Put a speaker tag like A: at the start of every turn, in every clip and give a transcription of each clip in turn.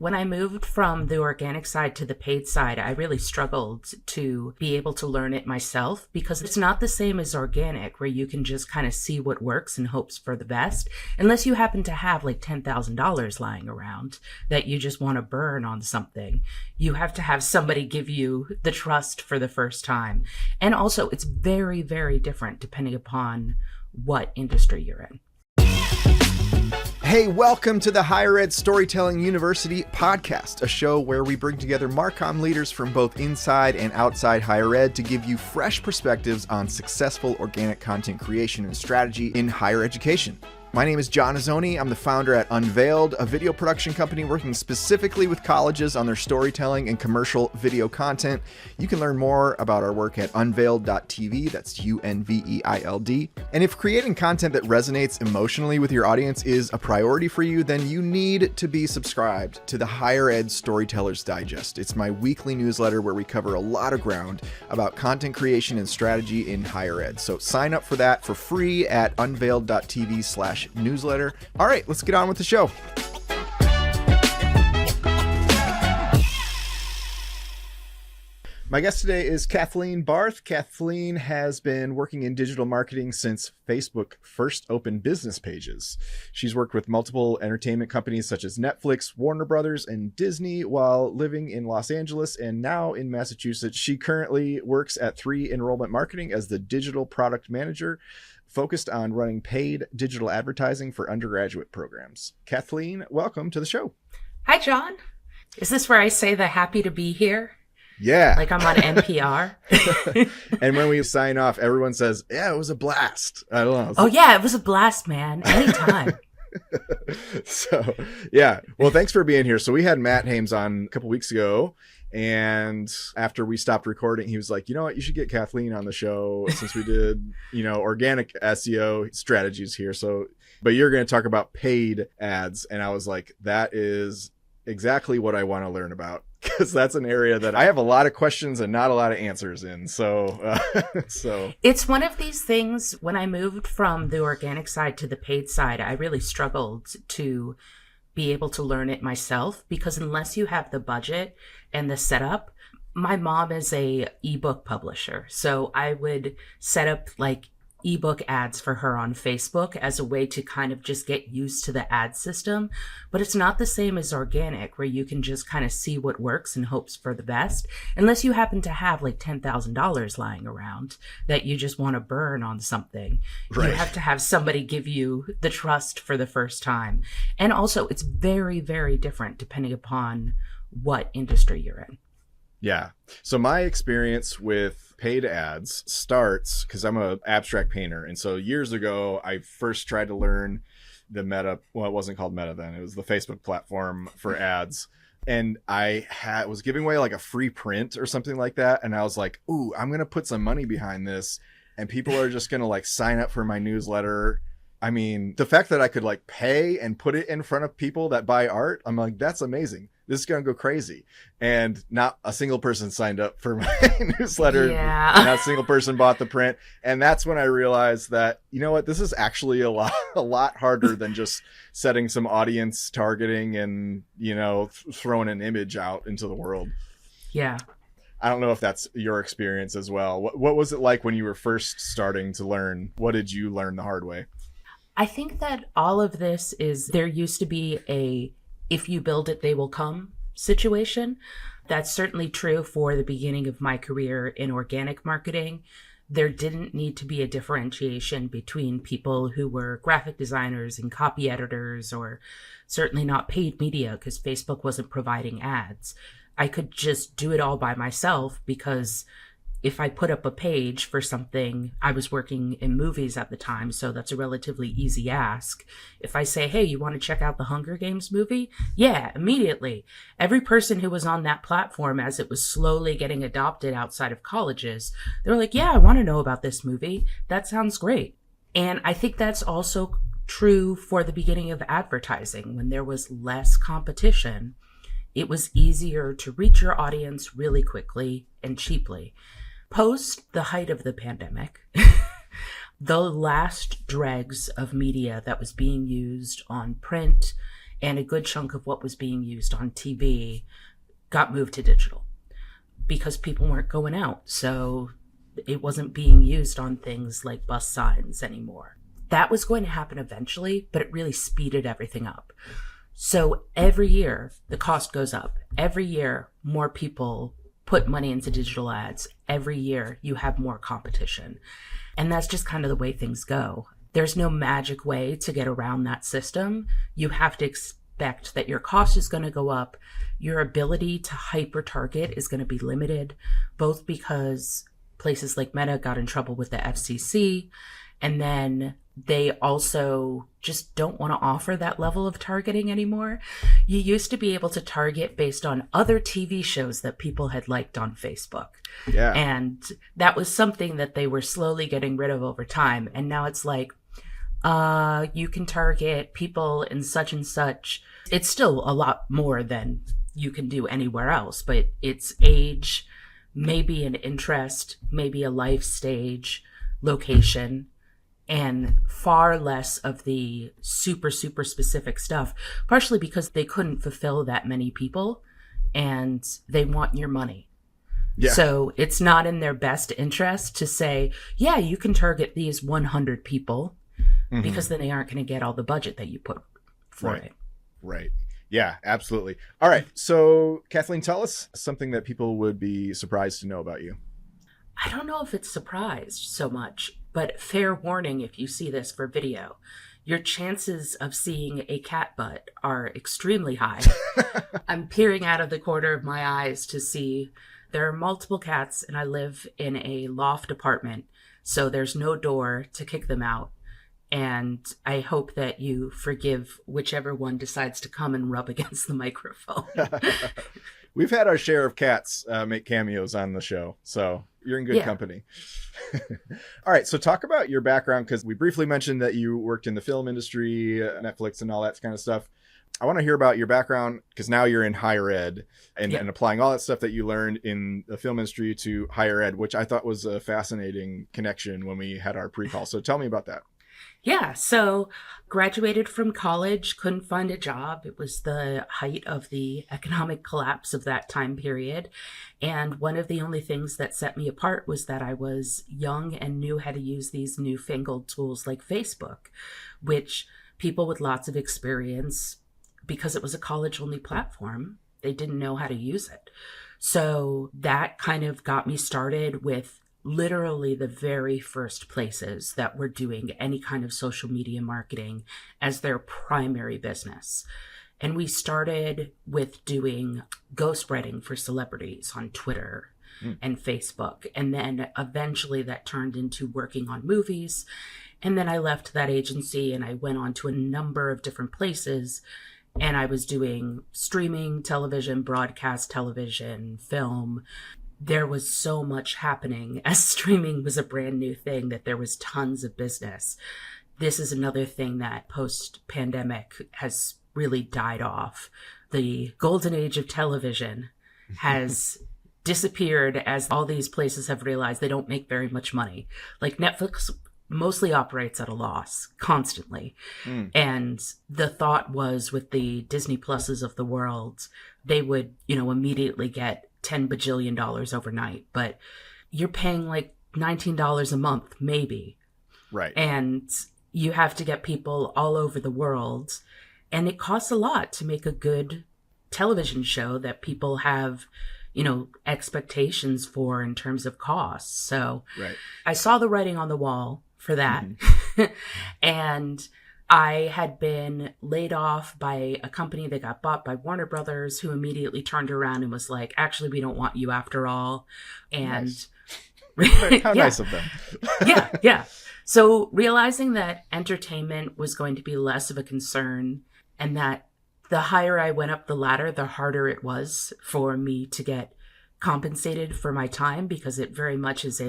A: When I moved from the organic side to the paid side, I really struggled to be able to learn it myself because it's not the same as organic where you can just kind of see what works and hopes for the best, unless you happen to have like $10,000 lying around that you just want to burn on something. You have to have somebody give you the trust for the first time. And also it's very, very different depending upon what industry you're in.
B: Hey, welcome to the Higher Ed Storytelling University podcast, a show where we bring together Marcom leaders from both inside and outside higher ed to give you fresh perspectives on successful organic content creation and strategy in higher education. My name is John Azoni. I'm the founder at Unveiled, a video production company working specifically with colleges on their storytelling and commercial video content. You can learn more about our work at unveiled.tv. That's UNVEILD. And if creating content that resonates emotionally with your audience is a priority for you, then you need to be subscribed to the Higher Ed Storytellers Digest. It's my weekly newsletter where we cover a lot of ground about content creation and strategy in higher ed. So sign up for that for free at unveiled.tv/newsletter. All right, let's get on with the show. My guest today is Kathleen Barth. Kathleen has been working in digital marketing since Facebook first opened business pages. She's worked with multiple entertainment companies such as Netflix, Warner Brothers, and Disney while living in Los Angeles and now in Massachusetts. She currently works at Enrollment Marketing as the digital product manager, focused on running paid digital advertising for undergraduate programs. Kathleen, welcome to the show.
A: Hi, John. Is this where I say the happy to be here?
B: Yeah.
A: Like I'm on NPR.
B: And when we sign off, everyone says, yeah, it was a blast. I don't know.
A: Oh, yeah, it was a blast, man. Anytime.
B: So, yeah. Well, thanks for being here. So we had Matt Hames on a couple weeks ago. And after we stopped recording, he was like, you know what, you should get Kathleen on the show since we did, organic SEO strategies here. So, but you're going to talk about paid ads. And I was like, that is exactly what I want to learn about, because that's an area that I have a lot of questions and not a lot of answers in. So
A: it's one of these things. When I moved from the organic side to the paid side, I really struggled to be able to learn it myself, because unless you have the budget and the setup, my mom is a ebook publisher. So I would set up like ebook ads for her on Facebook as a way to kind of just get used to the ad system. But it's not the same as organic where you can just kind of see what works and hopes for the best, unless you happen to have like $10,000 lying around that you just want to burn on something. Right. You have to have somebody give you the trust for the first time. And also it's very, very different depending upon what industry you're in.
B: Yeah. So my experience with paid ads starts because I'm an abstract painter. And so years ago, I first tried to learn the Meta. Well, it wasn't called Meta then. It was the Facebook platform for ads. And I was giving away like a free print or something like that. And I was like, ooh, I'm going to put some money behind this. And people are just going to like sign up for my newsletter. I mean, the fact that I could like pay and put it in front of people that buy art, I'm like, that's amazing. This is going to go crazy. And not a single person signed up for my newsletter.
A: Yeah.
B: Not a single person bought the print. And that's when I realized that, you know what, this is actually a lot harder than just setting some audience targeting and, throwing an image out into the world.
A: Yeah.
B: I don't know if that's your experience as well. What was it like when you were first starting to learn? What did you learn the hard way?
A: I think that all of this is, there used to be a if you build it, they will come situation. That's certainly true for the beginning of my career in organic marketing. There didn't need to be a differentiation between people who were graphic designers and copy editors, or certainly not paid media because Facebook wasn't providing ads. I could just do it all by myself because if I put up a page for something, I was working in movies at the time, so that's a relatively easy ask. If I say, hey, you want to check out the Hunger Games movie? Yeah, immediately. Every person who was on that platform as it was slowly getting adopted outside of colleges, they were like, yeah, I want to know about this movie. That sounds great. And I think that's also true for the beginning of advertising. When there was less competition, it was easier to reach your audience really quickly and cheaply. Post the height of the pandemic, the last dregs of media that was being used on print and a good chunk of what was being used on TV got moved to digital because people weren't going out. So it wasn't being used on things like bus signs anymore. That was going to happen eventually, but it really speeded everything up. So every year the cost goes up. Every year more people put money into digital ads. Every year you have more competition. And that's just kind of the way things go. There's no magic way to get around that system. You have to expect that your cost is going to go up. Your ability to hyper target is going to be limited, both because places like Meta got in trouble with the FCC, and then they also just don't want to offer that level of targeting anymore. You used to be able to target based on other TV shows that people had liked on Facebook.
B: Yeah.
A: And that was something that they were slowly getting rid of over time. And now it's like, you can target people in such and such. It's still a lot more than you can do anywhere else, but it's age, maybe an interest, maybe a life stage, location, and far less of the super, super specific stuff, partially because they couldn't fulfill that many people and they want your money. Yeah. So it's not in their best interest to say, yeah, you can target these 100 people, because then they aren't going to get all the budget that you put for it.
B: Right. Yeah, absolutely. All right. So Kathleen, tell us something that people would be surprised to know about you.
A: I don't know if it's surprised so much, but fair warning, if you see this for video, your chances of seeing a cat butt are extremely high. I'm peering out of the corner of my eyes to see there are multiple cats, and I live in a loft apartment, so there's no door to kick them out. And I hope that you forgive whichever one decides to come and rub against the microphone.
B: We've had our share of cats make cameos on the show, so you're in good company. All right, so talk about your background, because we briefly mentioned that you worked in the film industry, Netflix and all that kind of stuff. I want to hear about your background, because now you're in higher ed and applying all that stuff that you learned in the film industry to higher ed, which I thought was a fascinating connection when we had our pre-call. So tell me about that.
A: Yeah, so graduated from college, couldn't find a job. It was the height of the economic collapse of that time period. And one of the only things that set me apart was that I was young and knew how to use these newfangled tools like Facebook, which people with lots of experience, because it was a college-only platform, they didn't know how to use it. So that kind of got me started with literally the very first places that were doing any kind of social media marketing as their primary business. And we started with doing ghostwriting for celebrities on Twitter and Facebook. And then eventually that turned into working on movies. And then I left that agency and I went on to a number of different places. And I was doing streaming television, broadcast television, film. There was so much happening as streaming was a brand new thing that there was tons of business. This is another thing that post-pandemic has really died off. The golden age of television has disappeared as all these places have realized they don't make very much money. Like Netflix mostly operates at a loss constantly. And the thought was with the Disney Pluses of the world, they would, immediately get $10 bajillion overnight, but you're paying like $19 a month, maybe.
B: Right.
A: And you have to get people all over the world. And it costs a lot to make a good television show that people have, expectations for in terms of costs. So I saw the writing on the wall for that. And I had been laid off by a company that got bought by Warner Brothers, who immediately turned around and was like, actually, we don't want you after all. And
B: How nice of them.
A: Yeah. So realizing that entertainment was going to be less of a concern, and that the higher I went up the ladder, the harder it was for me to get compensated for my time, because it very much is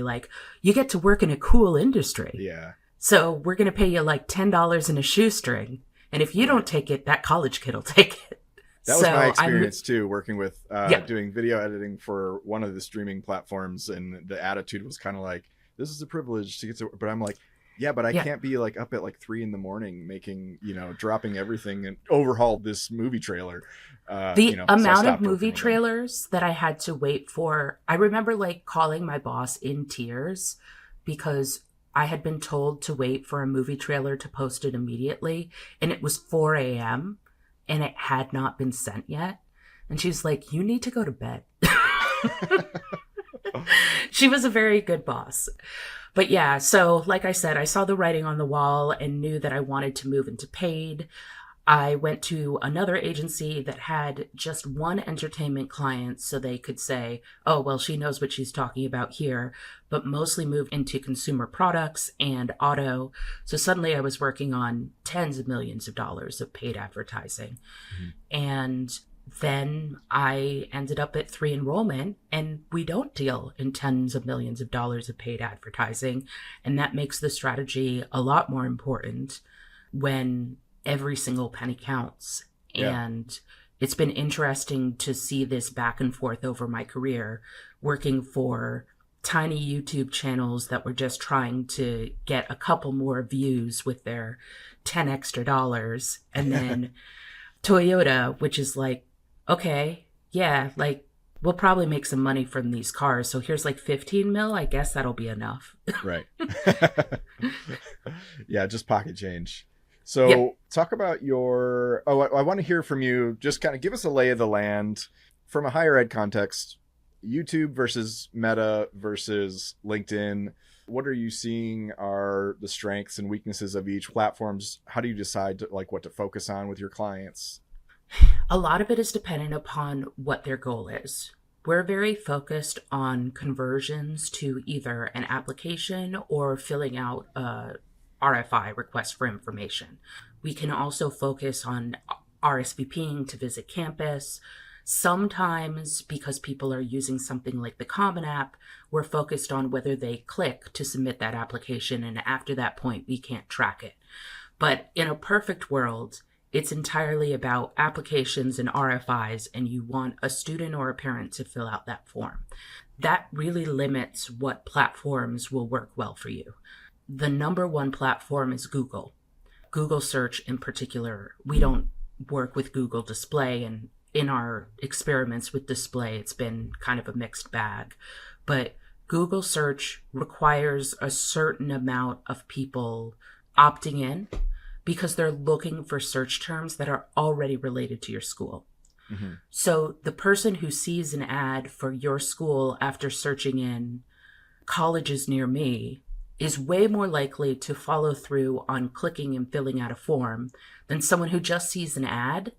A: you get to work in a cool industry.
B: Yeah.
A: So we're going to pay you like $10 in a shoestring. And if you don't take it, that college kid will take it.
B: That was my experience too, working with doing video editing for one of the streaming platforms. And the attitude was kind of like, this is a privilege to get to, but I'm like, Yeah, but I
A: Yeah.
B: can't be like up at like 3 a.m. making, dropping everything and overhaul this movie trailer.
A: The
B: So I
A: amount of
B: stopped
A: movie
B: working with them.
A: trailers that I had to wait for, I remember like calling my boss in tears because I had been told to wait for a movie trailer to post it immediately, and it was 4 a.m. and it had not been sent yet. And she was like, "You need to go to bed." She was a very good boss. But yeah, so like I said, I saw the writing on the wall and knew that I wanted to move into paid. I went to another agency that had just one entertainment client so they could say, oh, well, she knows what she's talking about here, but mostly moved into consumer products and auto. So suddenly I was working on tens of millions of dollars of paid advertising.
B: Mhm.
A: And then I ended up at 3Enrollment, and we don't deal in tens of millions of dollars of paid advertising. And that makes the strategy a lot more important when every single penny counts.
B: Yeah.
A: And it's been interesting to see this back and forth over my career, working for tiny YouTube channels that were just trying to get a couple more views with their 10 extra dollars. And then Toyota, which is like, okay, yeah, like we'll probably make some money from these cars. So here's like 15 mil. I guess that'll be enough.
B: Right. Yeah, just pocket change. So
A: Yep.
B: talk about I want to hear from you. Just kind of give us a lay of the land from a higher ed context, YouTube versus Meta versus LinkedIn. What are you seeing are the strengths and weaknesses of each platforms? How do you decide what to focus on with your clients?
A: A lot of it is dependent upon what their goal is. We're very focused on conversions to either an application or filling out a RFI, request for information. We can also focus on RSVPing to visit campus. Sometimes, because people are using something like the Common App, we're focused on whether they click to submit that application, and after that point, we can't track it. But in a perfect world, it's entirely about applications and RFIs, and you want a student or a parent to fill out that form. That really limits what platforms will work well for you. The number one platform is Google. Google search in particular. We don't work with Google Display, and in our experiments with display, it's been kind of a mixed bag. But Google search requires a certain amount of people opting in because they're looking for search terms that are already related to your school.
B: Mm-hmm.
A: So the person who sees an ad for your school after searching in colleges near me is way more likely to follow through on clicking and filling out a form than someone who just sees an ad,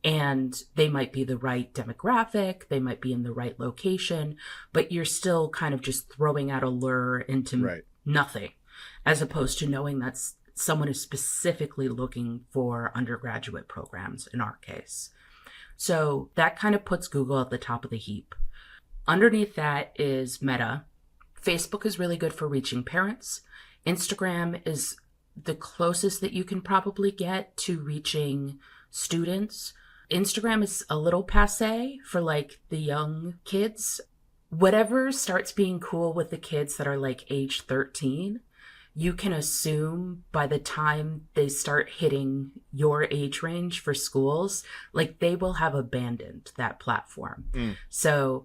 A: and they might be the right demographic, they might be in the right location, but you're still kind of just throwing out a lure into nothing, as opposed to knowing that's someone who's specifically looking for undergraduate programs in our case. So that kind of puts Google at the top of the heap. Underneath that is Meta. Facebook is really good for reaching parents. Instagram is the closest that you can probably get to reaching students. Instagram is a little passé for like the young kids. Whatever starts being cool with the kids that are like age 13, you can assume by the time they start hitting your age range for schools, like they will have abandoned that platform. So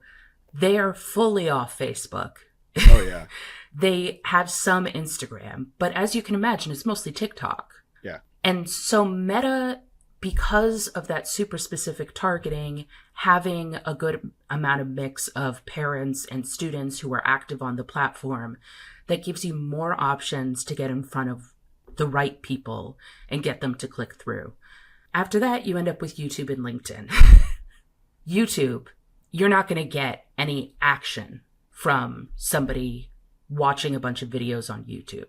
A: they are fully off Facebook.
B: Oh, yeah.
A: They have some Instagram, but as you can imagine, it's mostly TikTok.
B: Yeah.
A: And so Meta, because of that super specific targeting, having a good amount of mix of parents and students who are active on the platform, that gives you more options to get in front of the right people and get them to click through. After that, you end up with YouTube and LinkedIn. YouTube, you're not going to get any action from somebody watching a bunch of videos on YouTube.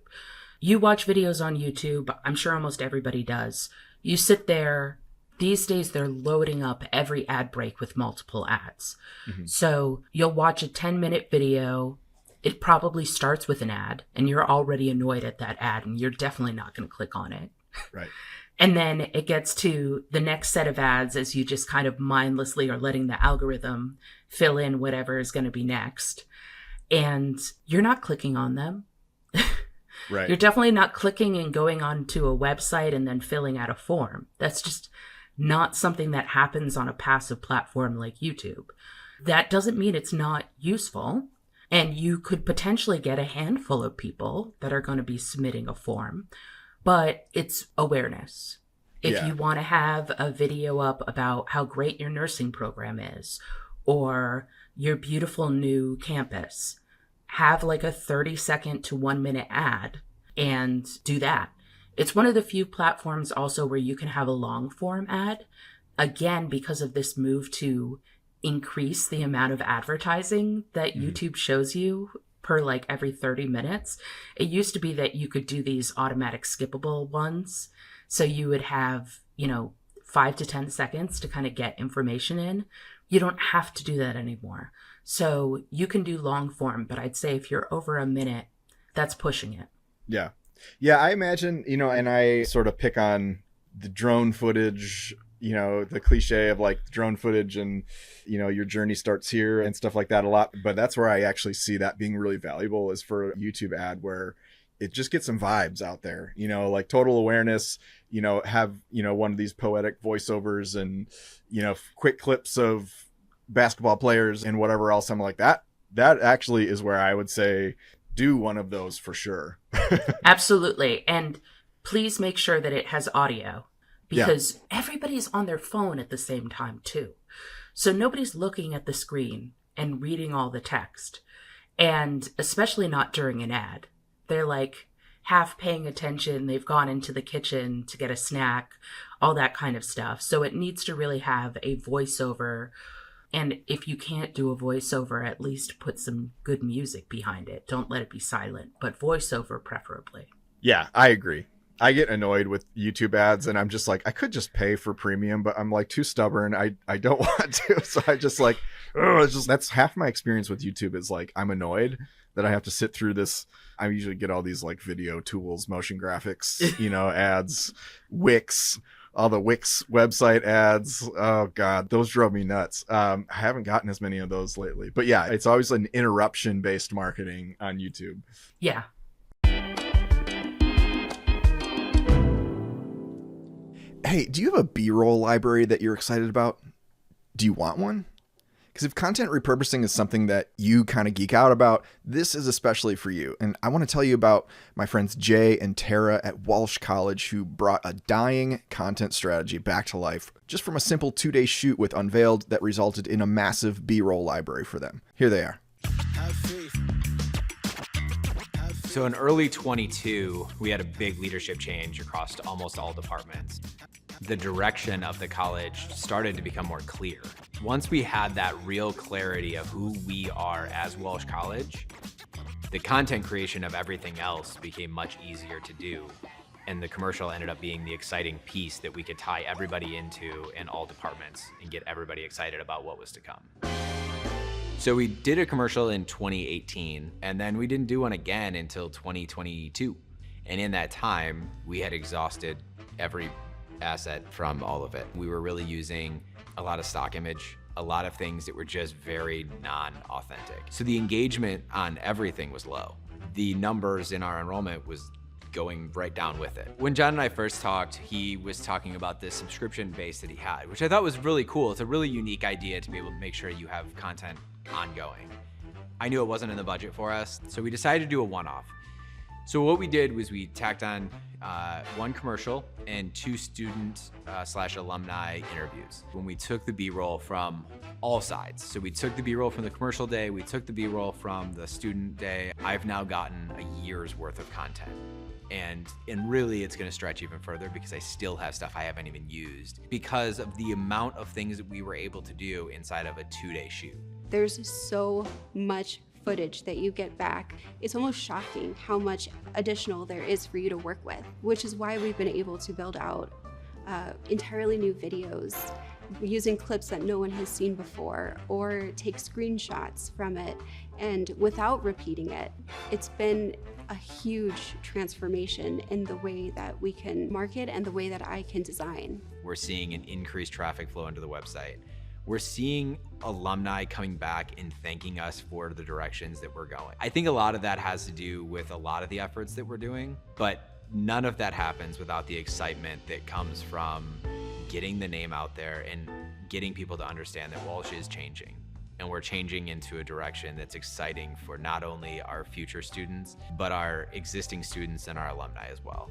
A: You watch videos on YouTube, I'm sure almost everybody does. You sit there, these days they're loading up every ad break with multiple ads. Mm-hmm. So you'll watch a 10-minute video, it probably starts with an ad, and you're already annoyed at that ad, and you're definitely not going to click on it.
B: Right.
A: And then it gets to the next set of ads as you just kind of mindlessly are letting the algorithm fill in whatever is going to be next. And you're not clicking on them.
B: Right.
A: You're definitely not clicking and going onto a website and then filling out a form. That's just not something that happens on a passive platform like YouTube. That doesn't mean it's not useful. And you could potentially get a handful of people that are going to be submitting a form, but it's awareness. If you want to have a video up about how great your nursing program is or your beautiful new campus, have like a 30-second to 1-minute ad and do that. It's one of the few platforms also where you can have a long form ad. Again, because of this move to increase the amount of advertising that YouTube shows you per like every 30 minutes. It used to be that you could do these automatic skippable ones. So you would have, 5 to 10 seconds to kind of get information in. You don't have to do that anymore. So you can do long form, but I'd say if you're over a minute, that's pushing it.
B: Yeah. Yeah, I imagine, and I sort of pick on the drone footage, the cliche of like drone footage and, your journey starts here and stuff like that a lot. But that's where I actually see that being really valuable is for a YouTube ad where it just gets some vibes out there, like total awareness, have, one of these poetic voiceovers and, quick clips of basketball players and whatever else. I'm like that actually is where I would say do one of those for sure.
A: Absolutely. And please make sure that it has audio because everybody's on their phone at the same time too. So nobody's looking at the screen and reading all the text, and especially not during an ad. They're like half paying attention. They've gone into the kitchen to get a snack, all that kind of stuff. So it needs to really have a voiceover. And if you can't do a voiceover, at least put some good music behind it. Don't let it be silent, but voiceover preferably.
B: Yeah, I agree. I get annoyed with YouTube ads and I'm just like, I could just pay for premium, but I'm like too stubborn. I don't want to. So I just like, that's half my experience with YouTube is like, I'm annoyed that I have to sit through this. I usually get all these like video tools, motion graphics, ads, Wix, all the Wix website ads. Oh God, those drove me nuts. I haven't gotten as many of those lately, but yeah, it's always an interruption based marketing on YouTube.
A: Yeah.
B: Hey, do you have a B-roll library that you're excited about? Do you want one? Because if content repurposing is something that you kind of geek out about, this is especially for you. And I want to tell you about my friends Jay and Tara at Walsh College who brought a dying content strategy back to life just from a simple 2-day shoot with Unveiled that resulted in a massive B-roll library for them. Here they are.
C: So in early 22, we had a big leadership change across almost all departments. The direction of the college started to become more clear. Once we had that real clarity of who we are as Walsh College, the content creation of everything else became much easier to do. And the commercial ended up being the exciting piece that we could tie everybody into in all departments and get everybody excited about what was to come. So we did a commercial in 2018, and then we didn't do one again until 2022. And in that time, we had exhausted every asset from all of it. We were really using a lot of stock image, a lot of things that were just very non-authentic. So the engagement on everything was low. The numbers in our enrollment was going right down with it. When John and I first talked, he was talking about this subscription base that he had, which I thought was really cool. It's a really unique idea to be able to make sure you have content ongoing. I knew it wasn't in the budget for us, so we decided to do a one-off. So what we did was we tacked on one commercial and 2 student / alumni interviews. When we took the B-roll from all sides. So we took the B-roll from the commercial day, we took the B-roll from the student day. I've now gotten a year's worth of content. And really it's gonna stretch even further because I still have stuff I haven't even used because of the amount of things that we were able to do inside of a 2-day shoot.
D: There's so much footage that you get back. It's almost shocking how much additional there is for you to work with, which is why we've been able to build out entirely new videos using clips that no one has seen before or take screenshots from it and without repeating it. It's been a huge transformation in the way that we can market and the way that I can design.
C: We're seeing an increased traffic flow into the website. we're seeing alumni coming back and thanking us for the directions that we're going. I think a lot of that has to do with a lot of the efforts that we're doing, but none of that happens without the excitement that comes from getting the name out there and getting people to understand that Walsh is changing. And we're changing into a direction that's exciting for not only our future students, but our existing students and our alumni as well.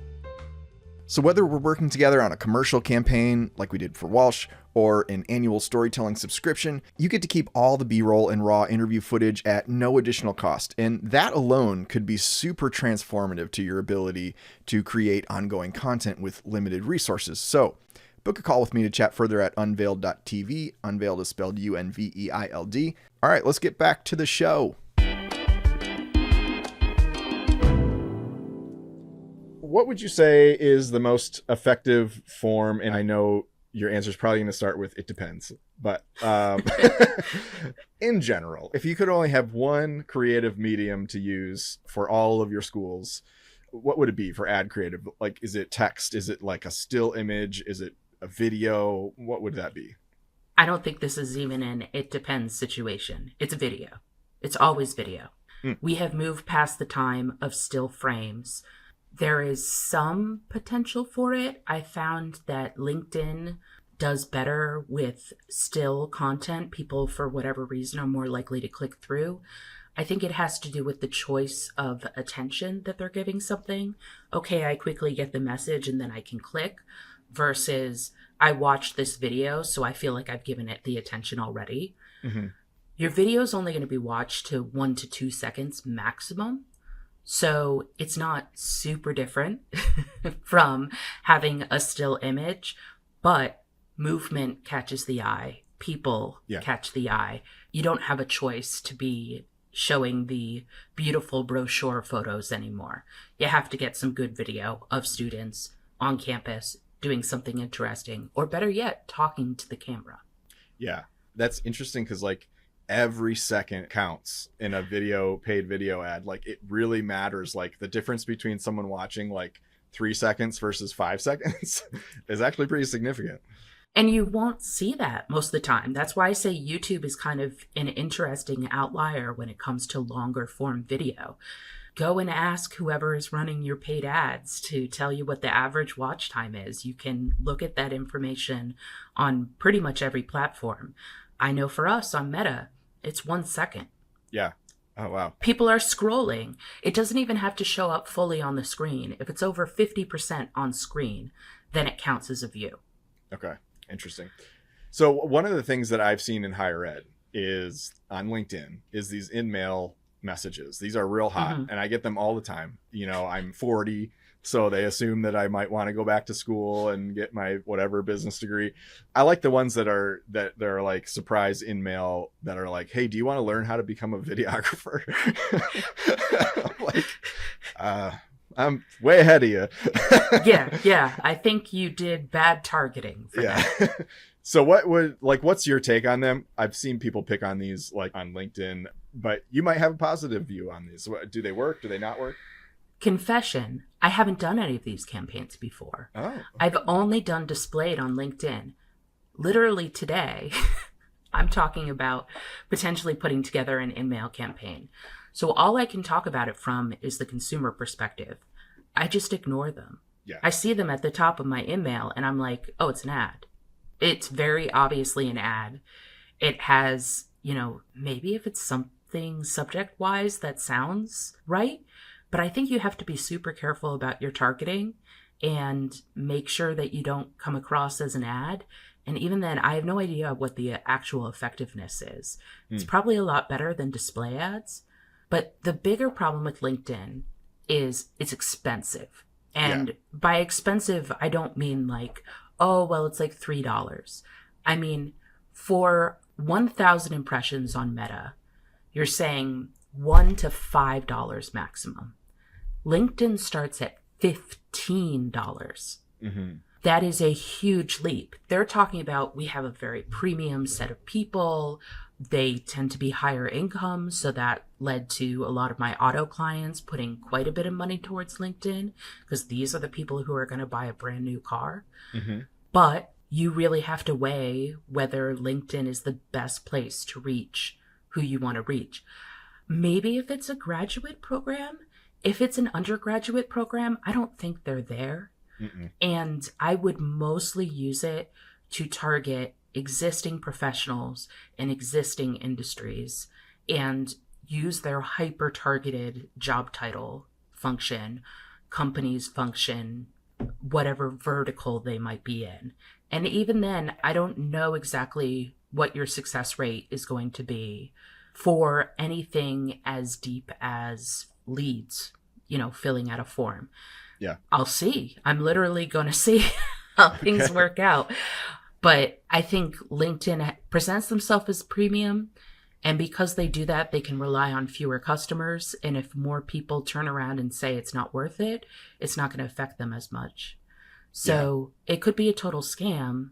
B: So whether we're working together on a commercial campaign like we did for Walsh or an annual storytelling subscription, you get to keep all the B-roll and raw interview footage at no additional cost. And that alone could be super transformative to your ability to create ongoing content with limited resources. So book a call with me to chat further at unveiled.tv. Unveiled is spelled Unveiled. All right, let's get back to the show. What would you say is the most effective form? And I know your answer is probably going to start with it depends. But in general, if you could only have one creative medium to use for all of your schools, what would it be for ad creative? Like, is it text? Is it like a still image? Is it a video? What would that be?
A: I don't think this is even an it depends situation. It's a video. It's always video. We have moved past the time of still frames. There is some potential for it. I found that LinkedIn does better with still content. People, for whatever reason, are more likely to click through. I think it has to do with the choice of attention that they're giving something. Okay, I quickly get the message and then I can click, versus I watched this video, so I feel like I've given it the attention already. Mm-hmm. Your video is only going to be watched to 1 to 2 seconds maximum. So it's not super different from having a still image, but movement catches the eye. People catch the eye. You don't have a choice to be showing the beautiful brochure photos anymore. You have to get some good video of students on campus doing something interesting, or better yet, talking to the camera.
B: Yeah, that's interesting because like every second counts in a paid video ad. Like it really matters. Like the difference between someone watching like 3 seconds versus 5 seconds is actually pretty significant.
A: And you won't see that most of the time. That's why I say YouTube is kind of an interesting outlier when it comes to longer form video. Go and ask whoever is running your paid ads to tell you what the average watch time is. You can look at that information on pretty much every platform. I know for us on Meta, it's 1 second.
B: Yeah. Oh, wow.
A: People are scrolling. It doesn't even have to show up fully on the screen. If it's over 50% on screen, then it counts as a view.
B: Okay. Interesting. So one of the things that I've seen in higher ed is on LinkedIn is these in-mail messages. These are real hot, and I get them all the time. You know, I'm 40, so they assume that I might want to go back to school and get my whatever business degree. I like the ones that are like surprise in-mail that are like, hey, do you want to learn how to become a videographer? I'm way ahead of you.
A: Yeah. I think you did bad targeting for that.
B: So what's your take on them? I've seen people pick on these like on LinkedIn, but you might have a positive view on these. Do they work? Do they not work?
A: Confession, I haven't done any of these campaigns before.
B: Oh. Okay.
A: I've only done displayed on LinkedIn. Literally today, I'm talking about potentially putting together an in-mail campaign. So all I can talk about it from is the consumer perspective. I just ignore them.
B: Yeah.
A: I see them at the top of my email and I'm like, oh, it's an ad. It's very obviously an ad. It has, maybe if it's something subject-wise that sounds right, but I think you have to be super careful about your targeting and make sure that you don't come across as an ad. And even then, I have no idea what the actual effectiveness is. It's probably a lot better than display ads. But the bigger problem with LinkedIn is it's expensive. And by expensive, I don't mean like, oh, well, it's like $3. I mean, for 1,000 impressions on Meta, you're saying $1 to $5 maximum. LinkedIn starts at $15. Mm-hmm. That is a huge leap. They're talking about we have a very premium set of people. They tend to be higher income, so that led to a lot of my auto clients putting quite a bit of money towards LinkedIn because these are the people who are going to buy a brand new car. Mm-hmm. But you really have to weigh whether LinkedIn is the best place to reach who you want to reach. Maybe if it's a graduate program, if it's an undergraduate program, I don't think they're there.
B: Mm-mm.
A: And I would mostly use it to target existing professionals in existing industries and use their hyper-targeted job title function, companies function, whatever vertical they might be in. And even then, I don't know exactly what your success rate is going to be for anything as deep as leads, filling out a form.
B: Yeah.
A: I'll see. I'm literally going to see how things work out. But I think LinkedIn presents themselves as premium. And because they do that, they can rely on fewer customers. And if more people turn around and say it's not worth it, it's not going to affect them as much. So It could be a total scam.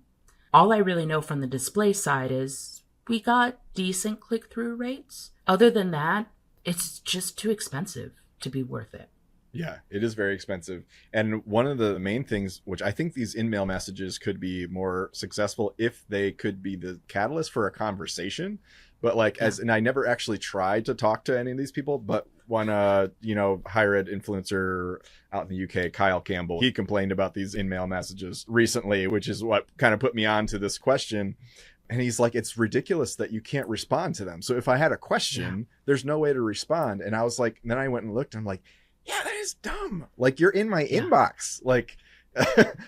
A: All I really know from the display side is we got decent click-through rates. Other than that, it's just too expensive to be worth it.
B: Yeah, it is very expensive. And one of the main things, which I think these in-mail messages could be more successful if they could be the catalyst for a conversation. But and I never actually tried to talk to any of these people, but one, higher ed influencer out in the UK, Kyle Campbell, he complained about these in-mail messages recently, which is what kind of put me on to this question. And he's like, it's ridiculous that you can't respond to them. So if I had a question, there's no way to respond. And I was like, and then I went and looked and I'm like, yeah, that is dumb. Like, you're in my inbox. Like,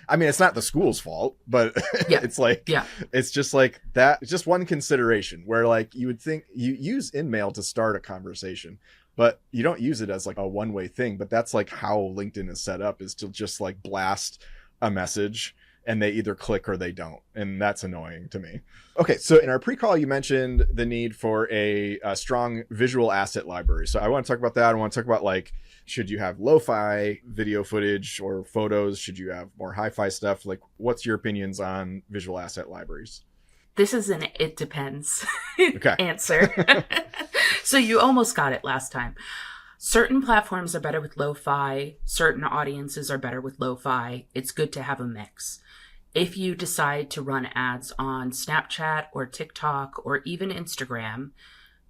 B: I mean, it's not the school's fault, but it's like, it's just like that. It's just one consideration where like you would think you use InMail to start a conversation, but you don't use it as like a one-way thing. But that's like how LinkedIn is set up, is to just like blast a message and they either click or they don't. And that's annoying to me. Okay, so in our pre-call, you mentioned the need for a strong visual asset library. So I want to talk about that. I want to talk about like, should you have lo-fi video footage or photos? Should you have more hi-fi stuff? Like, what's your opinions on visual asset libraries?
A: This is an it depends answer. So you almost got it last time. Certain platforms are better with lo-fi. Certain audiences are better with lo-fi. It's good to have a mix. If you decide to run ads on Snapchat or TikTok or even Instagram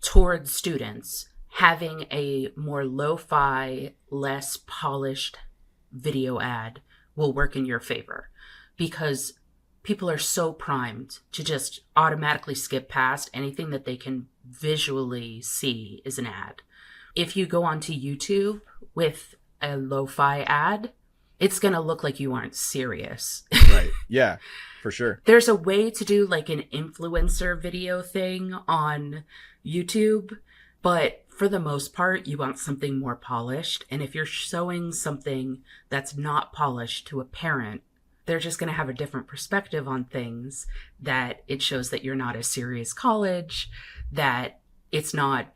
A: towards students, having a more lo-fi, less polished video ad will work in your favor, because people are so primed to just automatically skip past anything that they can visually see is an ad. If you go onto YouTube with a lo-fi ad, it's going to look like you aren't serious.
B: Right. Yeah, for sure.
A: There's a way to do like an influencer video thing on YouTube, but for the most part, you want something more polished. And if you're showing something that's not polished to a parent, they're just going to have a different perspective on things, that it shows that you're not a serious college, that it's not,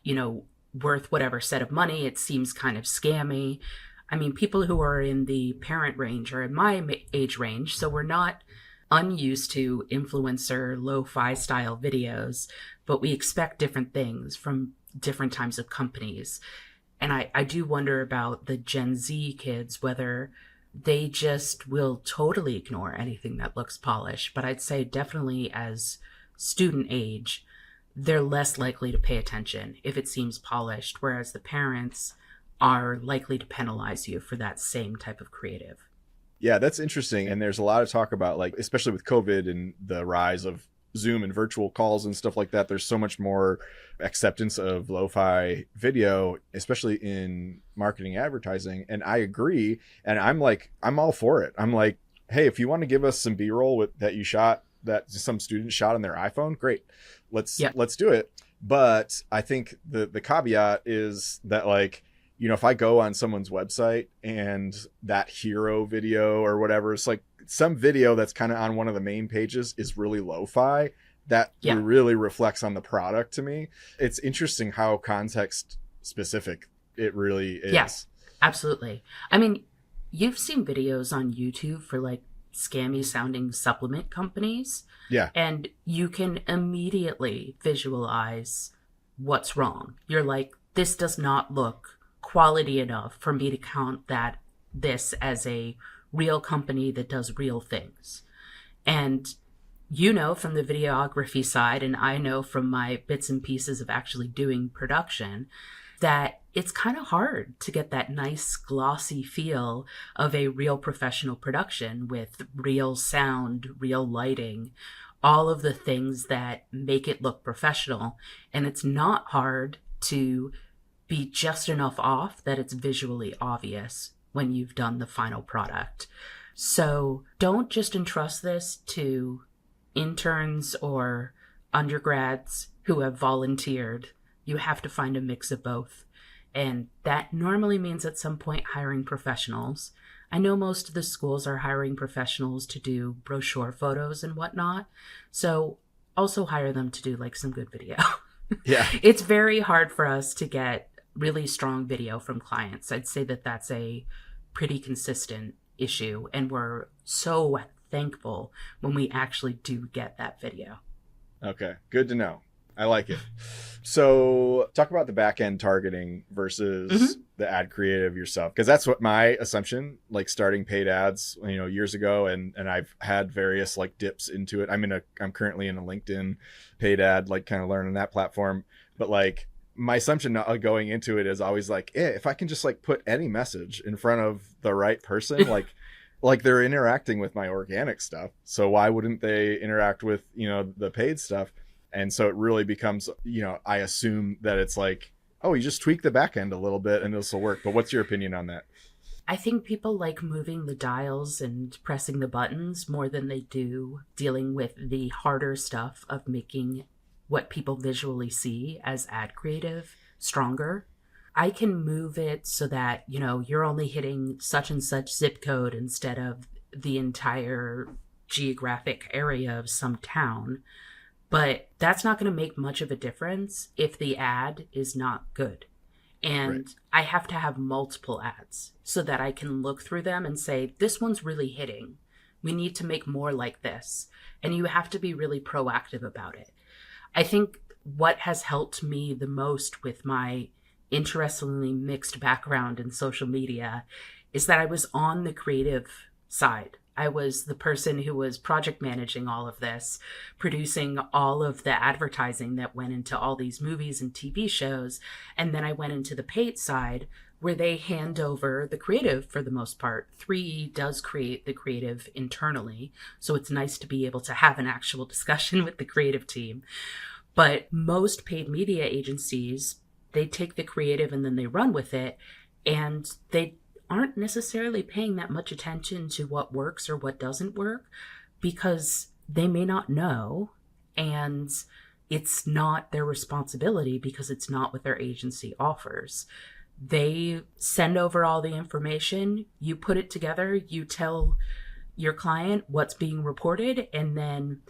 A: worth whatever set of money. It seems kind of scammy. I mean, people who are in the parent range are in my age range, so we're not unused to influencer lo-fi style videos, but we expect different things from different types of companies. And I do wonder about the Gen Z kids, whether they just will totally ignore anything that looks polished. But I'd say definitely as student age, they're less likely to pay attention if it seems polished, whereas the parents are likely to penalize you for that same type of creative.
B: Yeah, that's interesting. And there's a lot of talk about, like, especially with COVID and the rise of Zoom and virtual calls and stuff like that, there's so much more acceptance of lo-fi video, especially in marketing advertising. And I agree. And I'm all for it. I'm like, hey, if you want to give us some B-roll that you shot, that some student shot on their iPhone, great. Let's do it. But I think the caveat is that, like, if I go on someone's website and that hero video or whatever, it's like some video that's kind of on one of the main pages is really lo-fi, that really reflects on the product to me. It's interesting how context specific it really is.
A: Yes, absolutely. I mean, you've seen videos on YouTube for like scammy sounding supplement companies.
B: Yeah. And
A: you can immediately visualize what's wrong. You're like, this does not look quality enough for me to count this as a real company that does real things. And you know from the videography side, and I know from my bits and pieces of actually doing production, that it's kind of hard to get that nice glossy feel of a real professional production with real sound, real lighting, all of the things that make it look professional. And it's not hard to be just enough off that it's visually obvious when you've done the final product. So don't just entrust this to interns or undergrads who have volunteered. You have to find a mix of both. And that normally means at some point hiring professionals. I know most of the schools are hiring professionals to do brochure photos and whatnot. So also hire them to do like some good video.
B: Yeah.
A: It's very hard for us to get really strong video from clients. I'd say that that's a pretty consistent issue. And we're so thankful when we actually do get that video.
B: Okay. Good to know. I like it. So talk about the back end targeting versus the ad creative yourself. Cause that's what my assumption, like starting paid ads, years ago. And I've had various like dips into it. I'm currently in a LinkedIn paid ad, like kind of learning that platform. But like my assumption going into it is always like, if I can just like put any message in front of the right person, like they're interacting with my organic stuff. So why wouldn't they interact with, the paid stuff? And so it really becomes, I assume that it's like, oh, you just tweak the back end a little bit and this will work. But what's your opinion on that?
A: I think people like moving the dials and pressing the buttons more than they do dealing with the harder stuff of making what people visually see as ad creative stronger. I can move it so that, you're only hitting such and such zip code instead of the entire geographic area of some town. But that's not going to make much of a difference if the ad is not good. And
B: Right.
A: I have to have multiple ads so that I can look through them and say, this one's really hitting. We need to make more like this. And you have to be really proactive about it. I think what has helped me the most with my interestingly mixed background in social media is that I was on the creative side. I was the person who was project managing all of this, producing all of the advertising that went into all these movies and TV shows. And then I went into the paid side where they hand over the creative for the most part. 3E does create the creative internally. So it's nice to be able to have an actual discussion with the creative team. But most paid media agencies, they take the creative and then they run with it. And they aren't necessarily paying that much attention to what works or what doesn't work because they may not know, and it's not their responsibility because it's not what their agency offers. They send over all the information, you put it together, you tell your client what's being reported, and then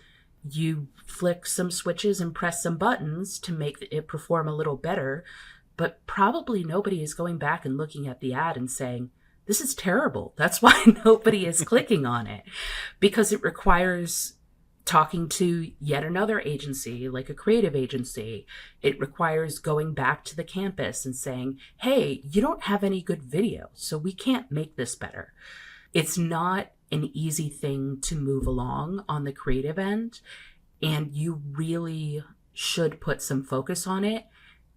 A: you flick some switches and press some buttons to make it perform a little better. But probably nobody is going back and looking at the ad and saying, this is terrible. That's why nobody is clicking on it, because it requires talking to yet another agency, like a creative agency. It requires going back to the campus and saying, hey, you don't have any good video, so we can't make this better. It's not an easy thing to move along on the creative end, and you really should put some focus on it.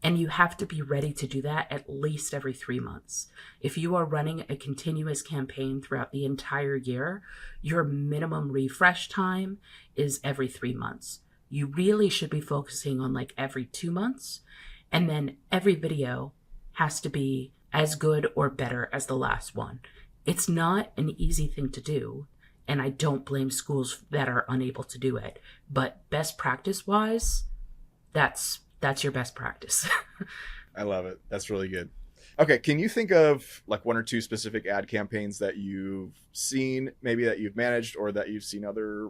A: And you have to be ready to do that at least every 3 months. If you are running a continuous campaign throughout the entire year, your minimum refresh time is every 3 months. You really should be focusing on like every 2 months. And then every video has to be as good or better as the last one. It's not an easy thing to do. And I don't blame schools that are unable to do it. But best practice wise, that's your best practice.
B: I love it. That's really good. Okay. Can you think of like one or two specific ad campaigns that you've seen, maybe that you've managed or that you've seen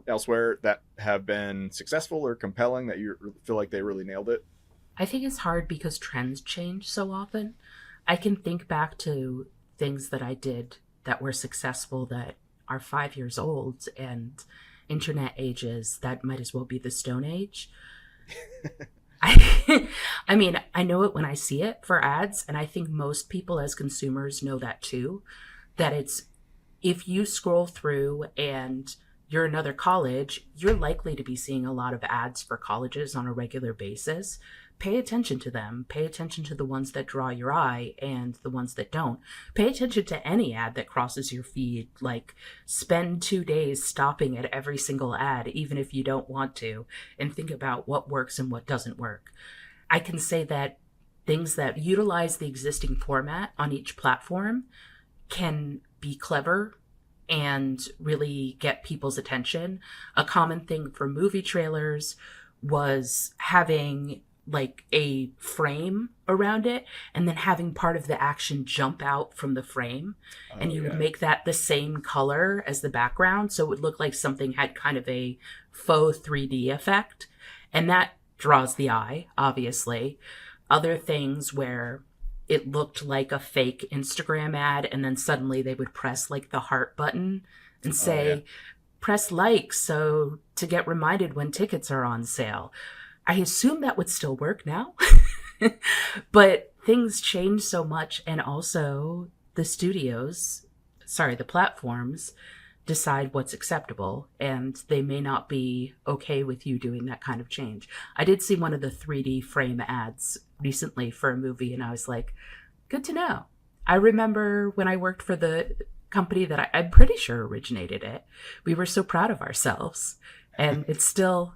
B: elsewhere that have been successful or compelling that you feel like they really nailed it?
A: I think it's hard because trends change so often. I can think back to things that I did that were successful that are 5 years old, and internet ages that might as well be the Stone Age. I mean, I know it when I see it for ads, and I think most people as consumers know that too, that it's, if you scroll through and you're another college, you're likely to be seeing a lot of ads for colleges on a regular basis. Pay attention to them. Pay attention to the ones that draw your eye and the ones that don't. Pay attention to any ad that crosses your feed. Like, spend 2 days stopping at every single ad, even if you don't want to, and think about what works and what doesn't work. I can say that things that utilize the existing format on each platform can be clever and really get people's attention. A common thing for movie trailers was having like a frame around it and then having part of the action jump out from the frame. And you would make that the same color as the background, so it would look like something had kind of a faux 3D effect. And that draws the eye, obviously. Other things where it looked like a fake Instagram ad, and then suddenly they would press like the heart button and say, press like so to get reminded when tickets are on sale. I assume that would still work now, but things change so much. And also the platforms decide what's acceptable, and they may not be okay with you doing that kind of change. I did see one of the 3D frame ads recently for a movie, and I was like, good to know. I remember when I worked for the company that I'm pretty sure originated it. We were so proud of ourselves, and it's still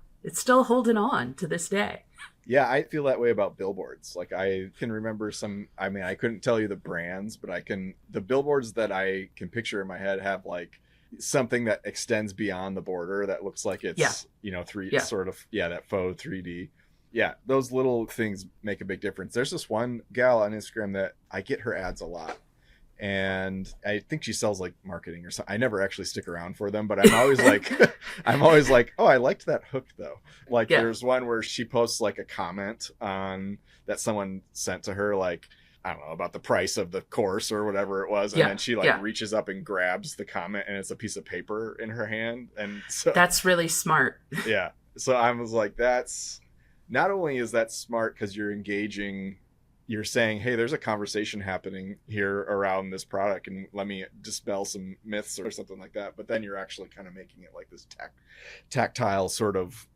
A: holding on to this day.
B: Yeah, I feel that way about billboards. Like, I can remember I couldn't tell you the brands, but the billboards that I can picture in my head have like something that extends beyond the border that looks like it's, that faux 3D. Yeah, those little things make a big difference. There's this one gal on Instagram that I get her ads a lot. And I think she sells like marketing or something. I never actually stick around for them, but I'm always like, oh, I liked that hook though. Like there's one where she posts like a comment on that someone sent to her, like, I don't know, about the price of the course or whatever it was. And then she reaches up and grabs the comment, and it's a piece of paper in her hand. And so
A: that's really smart.
B: Yeah. So I was like, that's not only is that smart because you're engaging, you're saying, hey, there's a conversation happening here around this product, and let me dispel some myths or something like that. But then you're actually kind of making it like this tactile sort of,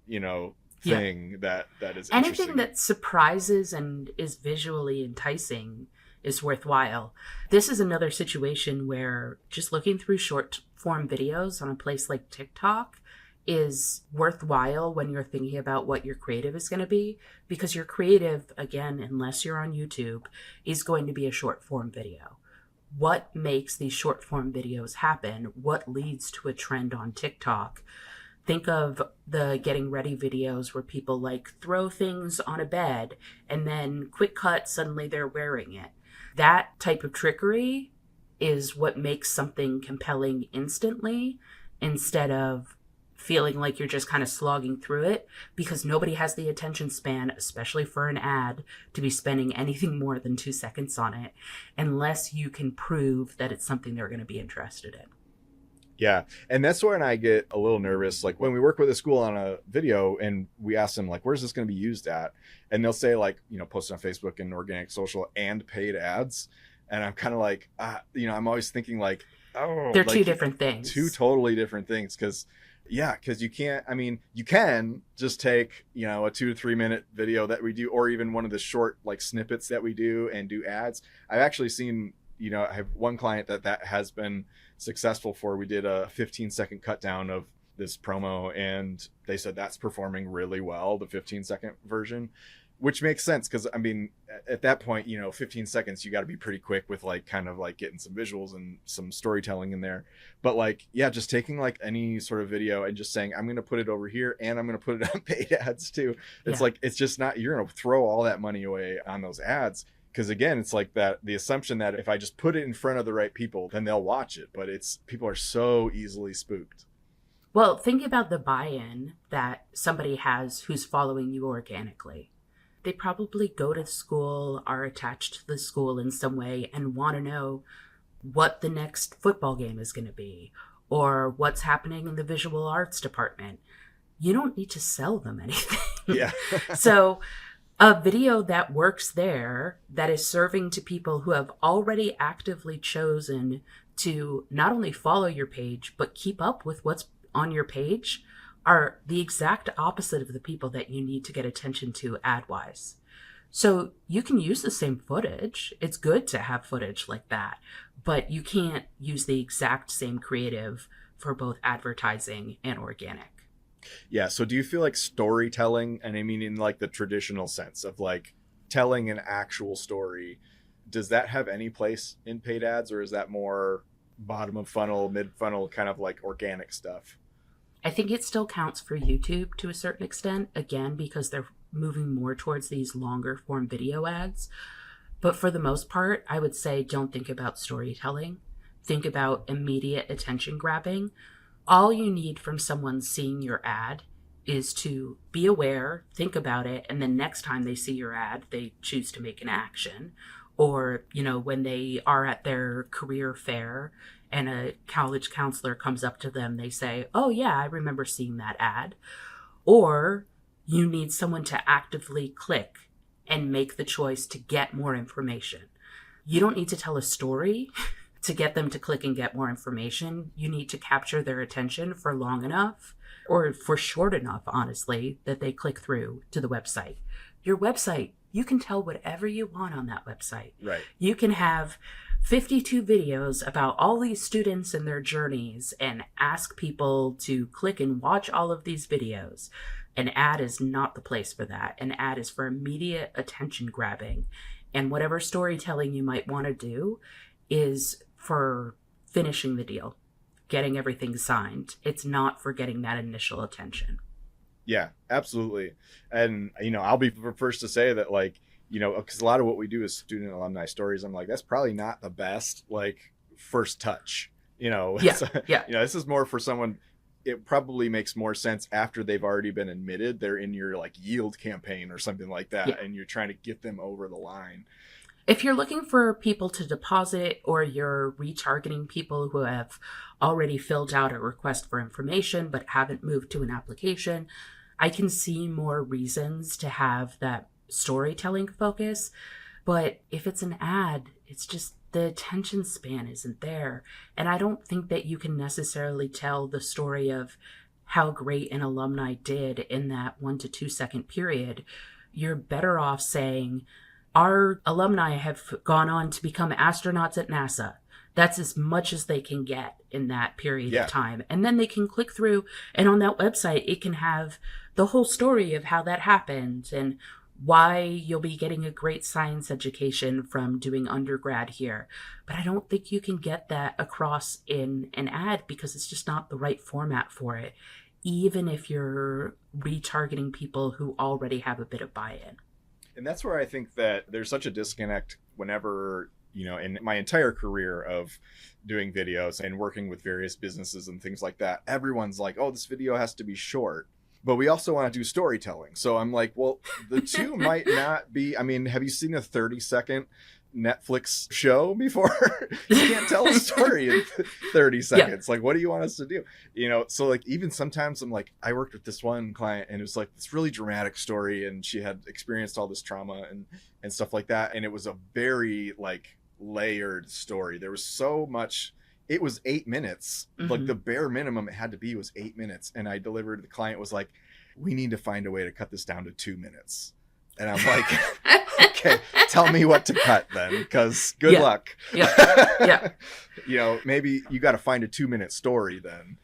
B: thing that is
A: anything that surprises and is visually enticing is worthwhile. This is another situation where just looking through short form videos on a place like TikTok is worthwhile when you're thinking about what your creative is going to be, because your creative, again, unless you're on YouTube, is going to be a short form video. What makes these short form videos happen? What leads to a trend on TikTok? Think of the getting ready videos where people like throw things on a bed and then quick cut, suddenly they're wearing it. That type of trickery is what makes something compelling instantly, instead of feeling like you're just kind of slogging through it, because nobody has the attention span, especially for an ad, to be spending anything more than 2 seconds on it, unless you can prove that it's something they're going to be interested in.
B: Yeah. And that's when I get a little nervous. Like when we work with a school on a video and we ask them, like, where's this going to be used at? And they'll say, like, post on Facebook and organic social and paid ads. And I'm kind of like, I'm always thinking like, oh,
A: they're two different things.
B: Two totally different things. Because you can just take, a 2 to 3 minute video that we do, or even one of the short like snippets that we do and do ads. I've actually seen, I have one client that has been successful for. We did a 15-second cut down of this promo, and they said that's performing really well, the 15-second version, which makes sense because at that point, 15 seconds, you got to be pretty quick with like kind of like getting some visuals and some storytelling in there. But like, just taking like any sort of video and just saying, I'm going to put it over here and I'm going to put it on paid ads too. It's like, it's just not, you're going to throw all that money away on those ads. Because again, it's like that, the assumption that if I just put it in front of the right people, then they'll watch it. But people are so easily spooked.
A: Well, think about the buy-in that somebody has who's following you organically. They probably go to school, are attached to the school in some way, and want to know what the next football game is going to be, or what's happening in the visual arts department. You don't need to sell them anything.
B: Yeah.
A: So a video that works there, that is serving to people who have already actively chosen to not only follow your page, but keep up with what's on your page are the exact opposite of the people that you need to get attention to ad-wise. So you can use the same footage. It's good to have footage like that, but you can't use the exact same creative for both advertising and organic.
B: Yeah. So do you feel like storytelling, and I mean in like the traditional sense of like telling an actual story, does that have any place in paid ads, or is that more bottom of funnel, mid funnel kind of like organic stuff?
A: I think it still counts for YouTube to a certain extent, again, because they're moving more towards these longer form video ads. But for the most part, I would say don't think about storytelling. Think about immediate attention grabbing. All you need from someone seeing your ad is to be aware, think about it, and then next time they see your ad, they choose to make an action. Or, when they are at their career fair and a college counselor comes up to them, they say, oh yeah, I remember seeing that ad. Or you need someone to actively click and make the choice to get more information. You don't need to tell a story to get them to click and get more information. You need to capture their attention for long enough, or for short enough, honestly, that they click through to the website. Your website, you can tell whatever you want on that website.
B: Right.
A: You can have 52 videos about all these students and their journeys and ask people to click and watch all of these videos. An ad is not the place for that. An ad is for immediate attention grabbing. And whatever storytelling you might want to do is for finishing the deal, getting everything signed. It's not for getting that initial attention.
B: Yeah, absolutely. And, I'll be first to say that, like, because a lot of what we do is student alumni stories. I'm like, that's probably not the best, like, first touch,
A: Yeah,
B: So,
A: yeah.
B: This is more for someone. It probably makes more sense after they've already been admitted. They're in your like yield campaign or something like that.
A: Yeah.
B: And you're trying to get them over the line.
A: If you're looking for people to deposit, or you're retargeting people who have already filled out a request for information but haven't moved to an application, I can see more reasons to have that storytelling focus. But if it's an ad, it's just the attention span isn't there. And I don't think that you can necessarily tell the story of how great an alumni did in that 1 to 2 second period. You're better off saying, our alumni have gone on to become astronauts at NASA. That's as much as they can get in that period of time. And then they can click through, and on that website, it can have the whole story of how that happened and why you'll be getting a great science education from doing undergrad here. But I don't think you can get that across in an ad because it's just not the right format for it, even if you're retargeting people who already have a bit of buy-in.
B: And that's where I think that there's such a disconnect whenever, in my entire career of doing videos and working with various businesses and things like that, everyone's like, oh, this video has to be short, but we also want to do storytelling. So I'm like, well, the two might not be. I mean, have you seen a 30-second Netflix show before? You can't tell a story in 30 seconds. Like, what do you want us to do? So like, even sometimes I'm like, I worked with this one client and it was like this really dramatic story, and she had experienced all this trauma and stuff like that. And it was a very like layered story. There was so much. It was 8 minutes. Mm-hmm. Like the bare minimum it had to be was 8 minutes. And I delivered, the client was like, we need to find a way to cut this down to 2 minutes. And I'm like, okay, tell me what to cut then, because good luck.
A: Yeah.
B: Maybe you got to find a 2-minute story then,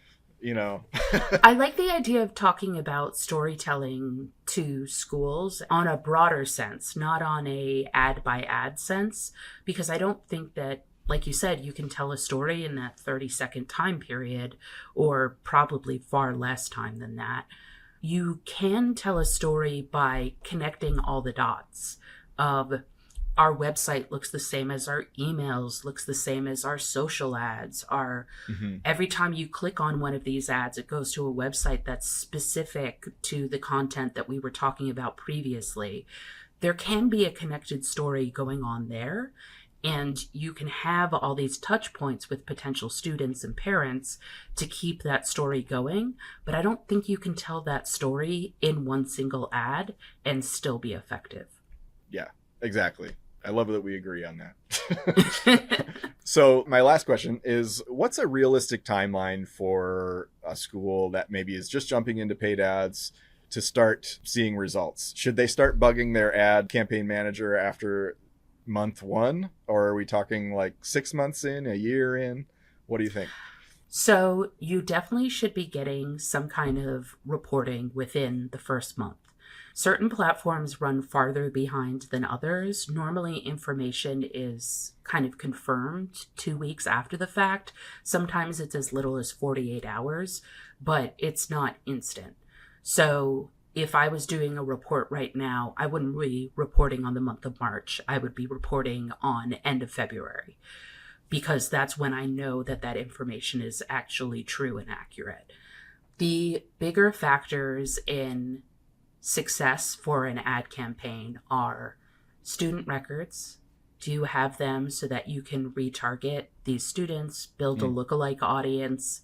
A: I like the idea of talking about storytelling to schools on a broader sense, not on a ad by ad sense, because I don't think that, like you said, you can tell a story in that 30-second time period, or probably far less time than that. You can tell a story by connecting all the dots of our website looks the same as our emails, looks the same as our social ads. Every time you click on one of these ads, it goes to a website that's specific to the content that we were talking about previously. There can be a connected story going on there. And you can have all these touch points with potential students and parents to keep that story going. But I don't think you can tell that story in one single ad and still be effective.
B: Yeah, exactly. I love that we agree on that. So my last question is, what's a realistic timeline for a school that maybe is just jumping into paid ads to start seeing results? Should they start bugging their ad campaign manager after month 1? Or are we talking like 6 months in, a year in? What do you think?
A: So you definitely should be getting some kind of reporting within the first month. Certain platforms run farther behind than others. Normally, information is kind of confirmed 2 weeks after the fact. Sometimes it's as little as 48 hours, but it's not instant. So if I was doing a report right now, I wouldn't be reporting on the month of March. I would be reporting on end of February, because that's when I know that that information is actually true and accurate. The bigger factors in success for an ad campaign are student records. Do you have them so that you can retarget these students, build a lookalike audience?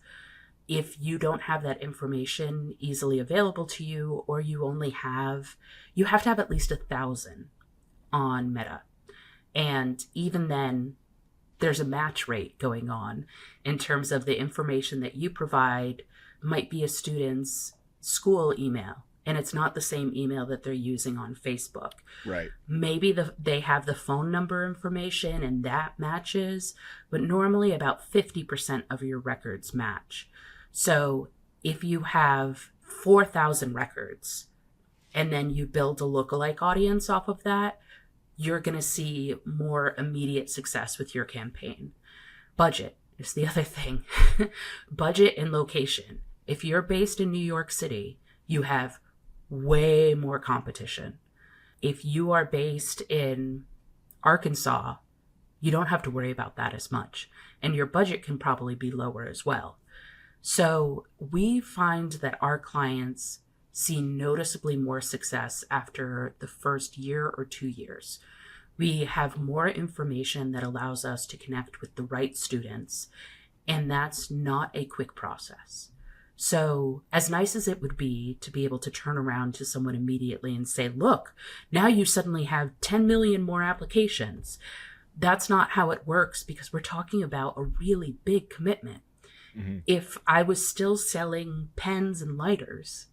A: If you don't have that information easily available to you, or you have to have at least 1,000 on Meta. And even then, there's a match rate going on in terms of the information that you provide might be a student's school email, and it's not the same email that they're using on Facebook.
B: Right.
A: Maybe they have the phone number information and that matches, but normally about 50% of your records match. So if you have 4,000 records and then you build a lookalike audience off of that, you're going to see more immediate success with your campaign. Budget is the other thing. Budget and location. If you're based in New York City, you have way more competition. If you are based in Arkansas, you don't have to worry about that as much. And your budget can probably be lower as well. So we find that our clients see noticeably more success after the first year or 2 years. We have more information that allows us to connect with the right students, and that's not a quick process. So as nice as it would be to be able to turn around to someone immediately and say, look, now you suddenly have 10 million more applications. That's not how it works, because we're talking about a really big commitment. Mm-hmm. If I was still selling pens and lighters,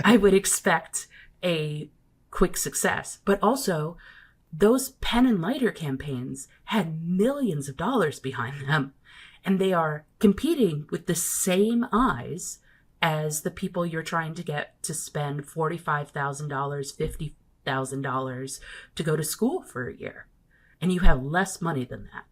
A: I would expect a quick success. But also, those pen and lighter campaigns had millions of dollars behind them, and they are competing with the same eyes as the people you're trying to get to spend $45,000, $50,000 to go to school for a year. And you have less money than that.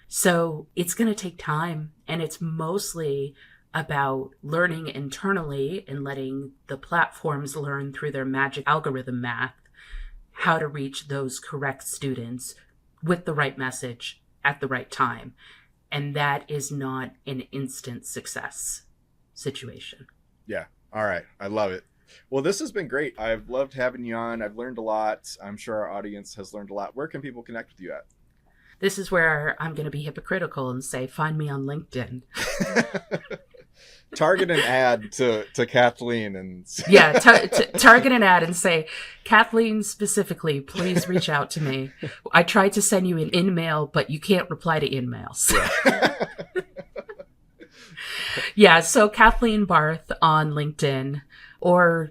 A: So it's going to take time, and it's mostly about learning internally and letting the platforms learn through their magic algorithm math how to reach those correct students with the right message at the right time. And that is not an instant success situation.
B: Yeah. All right. I love it. Well, this has been great. I've loved having you on. I've learned a lot. I'm sure our audience has learned a lot. Where can people connect with you at?
A: This is where I'm going to be hypocritical and say, find me on LinkedIn.
B: Target an ad to Kathleen and
A: target an ad and say, Kathleen specifically, please reach out to me. I tried to send you an in-mail, but you can't reply to in-mails. Yeah, so Kathleen Barth on LinkedIn, or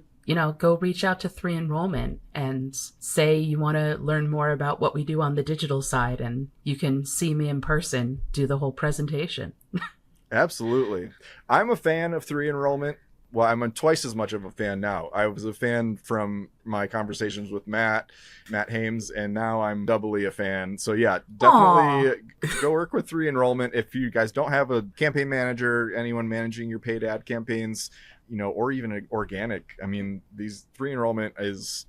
A: go reach out to 3 Enrollment and say you want to learn more about what we do on the digital side, and you can see me in person, do the whole presentation.
B: Absolutely. I'm a fan of 3 Enrollment. Well, I'm twice as much of a fan now. I was a fan from my conversations with Matt Hames, and now I'm doubly a fan. So yeah, definitely go work with 3 Enrollment. If you guys don't have a campaign manager, anyone managing your paid ad campaigns, or even organic. I mean, these 3 Enrollment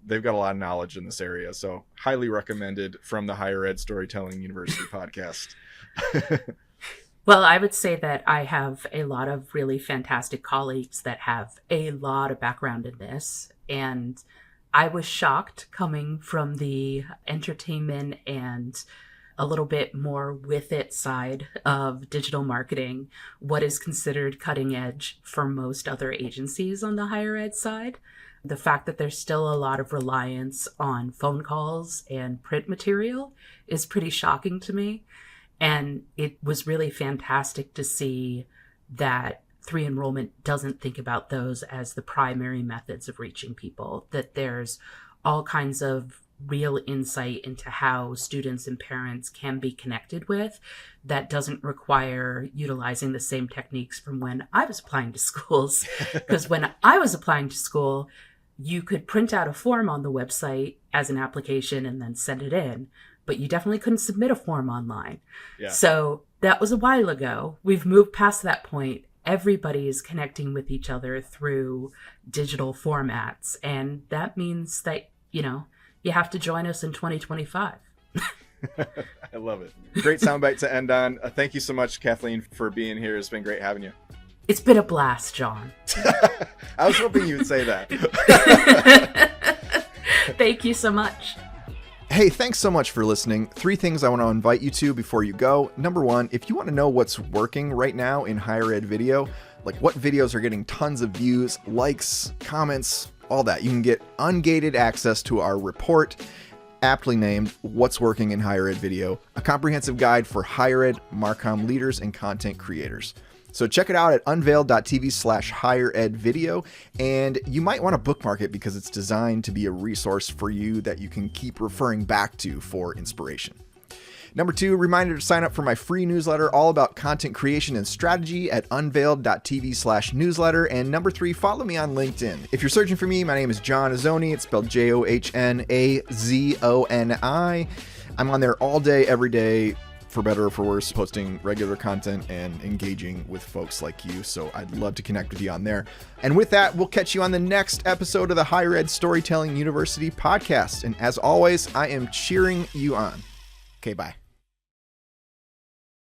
B: they've got a lot of knowledge in this area. So highly recommended from the Higher Ed Storytelling University podcast.
A: Well, I would say that I have a lot of really fantastic colleagues that have a lot of background in this. And I was shocked coming from the entertainment and a little bit more with it side of digital marketing, what is considered cutting edge for most other agencies on the higher ed side. The fact that there's still a lot of reliance on phone calls and print material is pretty shocking to me. And it was really fantastic to see that 3 Enrollment doesn't think about those as the primary methods of reaching people, that there's all kinds of real insight into how students and parents can be connected with that doesn't require utilizing the same techniques from when I was applying to schools. Because when I was applying to school, you could print out a form on the website as an application and then send it in, but you definitely couldn't submit a form online.
B: Yeah.
A: So that was a while ago. We've moved past that point. Everybody is connecting with each other through digital formats. And that means that, you have to join us in 2025.
B: I love it. Great soundbite to end on. Thank you so much, Kathleen, for being here. It's been great having you.
A: It's been a blast, John.
B: I was hoping you would say that.
A: Thank you so much.
B: Hey, thanks so much for listening. 3 things I want to invite you to before you go. Number 1, if you want to know what's working right now in higher ed video, like what videos are getting tons of views, likes, comments, all that, you can get ungated access to our report, aptly named What's Working in Higher Ed Video, a comprehensive guide for higher ed Marcom leaders and content creators. So check it out at unveiled.tv/higheredvideo, and you might want to bookmark it because it's designed to be a resource for you that you can keep referring back to for inspiration. Number 2, reminder to sign up for my free newsletter all about content creation and strategy at unveiled.tv/newsletter. And number 3, follow me on LinkedIn. If you're searching for me, my name is John Azoni. It's spelled Johnazoni. I'm on there all day, every day, for better or for worse, posting regular content and engaging with folks like you. So I'd love to connect with you on there. And with that, we'll catch you on the next episode of the Higher Ed Storytelling University podcast. And as always, I am cheering you on. Okay, bye.